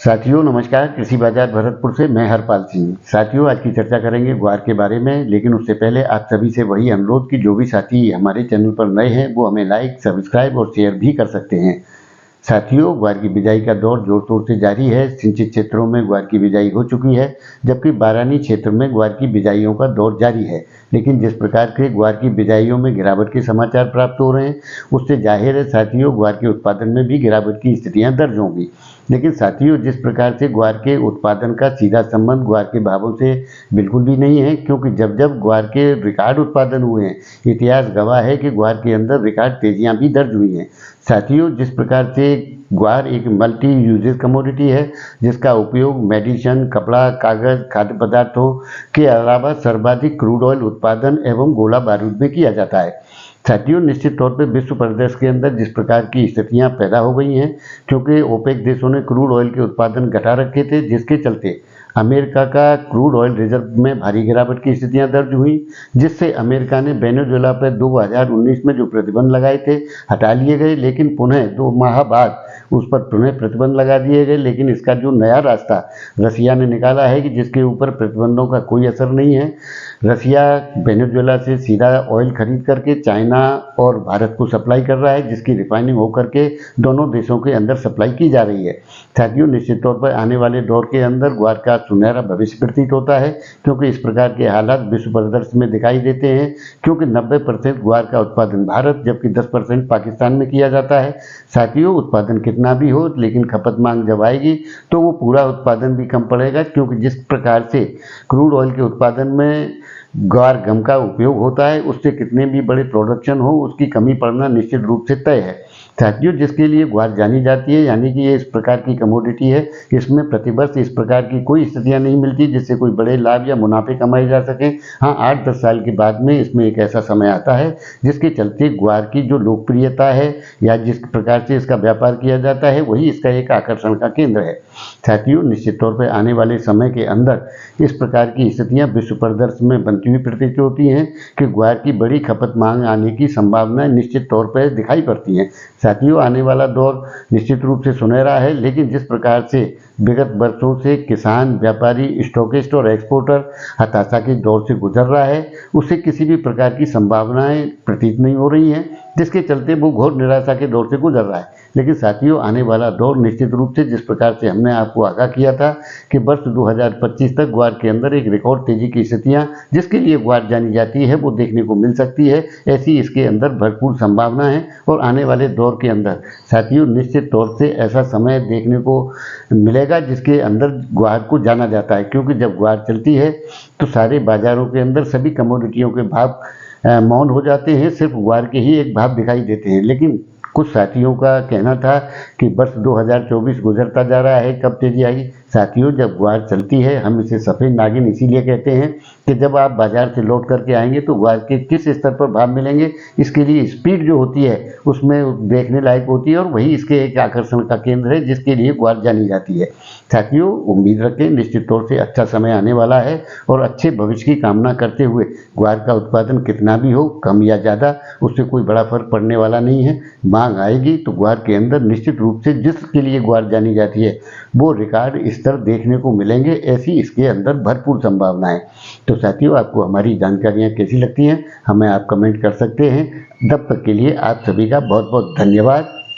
साथियों नमस्कार। कृषि बाजार भरतपुर से मैं हरपाल सिंह। साथियों आज की चर्चा करेंगे ग्वार के बारे में, लेकिन उससे पहले आप सभी से वही अनुरोध कि जो भी साथी हमारे चैनल पर नए हैं वो हमें लाइक, सब्सक्राइब और शेयर भी कर सकते हैं। साथियों ग्वार की बिजाई का दौर जोर शोर से जारी है। सिंचित क्षेत्रों में ग्वार की बिजाई हो चुकी है, जबकि बारानी क्षेत्र में ग्वार की बिजाइयों का दौर जारी है। लेकिन जिस प्रकार के ग्वार की बिजाइयों में गिरावट के समाचार प्राप्त हो रहे हैं, उससे जाहिर है साथियों ग्वार के उत्पादन में भी गिरावट की स्थितियां दर्ज होंगी। लेकिन साथियों जिस प्रकार से ग्वार के उत्पादन का सीधा संबंध ग्वार के भावों से बिल्कुल भी नहीं है, क्योंकि जब जब ग्वार के रिकॉर्ड उत्पादन हुए हैं, इतिहास गवाह है कि ग्वार के अंदर रिकॉर्ड तेजियां भी दर्ज हुई हैं। साथियों जिस प्रकार से ग्वार एक मल्टी यूजेज कमोडिटी है, जिसका उपयोग मेडिसिन, कपड़ा, कागज, खाद्य पदार्थों के अलावा सर्वाधिक क्रूड ऑयल उत्पादन एवं गोला बारूद में किया जाता है। साथियों निश्चित तौर पर विश्व परिदृश्य के अंदर जिस प्रकार की स्थितियां पैदा हो गई हैं, क्योंकि ओपेक देशों ने क्रूड ऑयल के उत्पादन घटा रखे थे, जिसके चलते अमेरिका का क्रूड ऑयल रिजर्व में भारी गिरावट की स्थितियां दर्ज हुई, जिससे अमेरिका ने वेनेजुएला पर 2019 में जो प्रतिबंध लगाए थे हटा लिए गए, लेकिन पुनः 2 माह बाद उस पर पुनः प्रतिबंध लगा दिए गए। लेकिन इसका जो नया रास्ता रसिया ने निकाला है कि जिसके ऊपर प्रतिबंधों का कोई असर नहीं है। रसिया वेनेजुएला से सीधा ऑयल खरीद करके चाइना और भारत को सप्लाई कर रहा है, जिसकी रिफाइनिंग होकर के दोनों देशों के अंदर सप्लाई की जा रही है। साथियों निश्चित तौर पर आने वाले दौर के अंदर ग्वार का सुनहरा भविष्य प्रतीत होता है, क्योंकि इस प्रकार के हालात विश्व परिदृश्य में दिखाई देते हैं। क्योंकि 90% ग्वार का उत्पादन भारत जबकि 10% पाकिस्तान में किया जाता है। साथियों उत्पादन कितना भी हो, लेकिन खपत मांग जब आएगी तो वो पूरा उत्पादन भी कम पड़ेगा, क्योंकि जिस प्रकार से क्रूड ऑयल के उत्पादन में ग्वार गम का उपयोग होता है, उससे कितने भी बड़े प्रोडक्शन हो उसकी कमी पड़ना निश्चित रूप से तय है। साथियों जिसके लिए ग्वार जानी जाती है, यानी कि ये इस प्रकार की कमोडिटी है, इसमें प्रतिवर्ष इस प्रकार की कोई स्थितियां नहीं मिलती जिससे कोई बड़े लाभ या मुनाफे कमाए जा सकें। हाँ 8-10 साल के बाद में इसमें एक ऐसा समय आता है जिसके चलते ग्वार की जो लोकप्रियता है या जिस प्रकार से इसका व्यापार किया जाता है, वही इसका एक आकर्षण का केंद्र है। साथियों निश्चित तौर पर आने वाले समय के अंदर इस प्रकार की स्थितियां विश्व परिदृश्य में बनती हुई प्रतीत होती हैं कि ग्वार की बड़ी खपत मांग आने की संभावनाएं निश्चित तौर पर दिखाई पड़ती हैं। साथियों आने वाला दौर निश्चित रूप से सुनहरा है, लेकिन जिस प्रकार से विगत वर्षों से किसान, व्यापारी, स्टॉकिस्ट और एक्सपोर्टर हताशा के दौर से गुजर रहा है, उससे किसी भी प्रकार की संभावनाएं प्रतीत नहीं हो रही हैं, जिसके चलते वो घोर निराशा के दौर से गुजर रहा है। लेकिन साथियों आने वाला दौर निश्चित रूप से जिस प्रकार से हमने आपको आगाह किया था कि वर्ष 2025 तक ग्वार के अंदर एक रिकॉर्ड तेजी की स्थितियां जिसके लिए ग्वार जानी जाती है वो देखने को मिल सकती है। ऐसी इसके अंदर भरपूर संभावना है और आने वाले दौर के अंदर साथियों निश्चित तौर से ऐसा समय देखने को मिलेगा जिसके अंदर ग्वार को जाना जाता है, क्योंकि जब ग्वार चलती है तो सारे बाजारों के अंदर सभी कमोडिटियों के भाव मौन हो जाते हैं, सिर्फ ग्वार के ही एक भाव दिखाई देते हैं। लेकिन कुछ साथियों का कहना था कि वर्ष 2024 गुजरता जा रहा है, कब तेजी आएगी। साथियों जब ग्वार चलती है, हम इसे सफ़ेद नागिन इसीलिए कहते हैं कि जब आप बाजार से लौट करके आएंगे तो ग्वार के किस स्तर पर भाव मिलेंगे, इसके लिए स्पीड जो होती है उसमें देखने लायक होती है और वही इसके एक आकर्षण का केंद्र है जिसके लिए ग्वार जानी जाती है। साथियों उम्मीद रखें निश्चित तौर से अच्छा समय आने वाला है और अच्छे भविष्य की कामना करते हुए ग्वार का उत्पादन कितना भी हो, कम या ज़्यादा, उससे कोई बड़ा फर्क पड़ने वाला नहीं है। मांग आएगी तो ग्वार के अंदर निश्चित रूप से जिसके लिए ग्वार जानी जाती है वो रिकॉर्ड स्तर देखने को मिलेंगे, ऐसी इसके अंदर भरपूर संभावना है। तो साथियों आपको हमारी जानकारियाँ कैसी लगती हैं हमें आप कमेंट कर सकते हैं। तब तक के लिए आप सभी का बहुत बहुत धन्यवाद।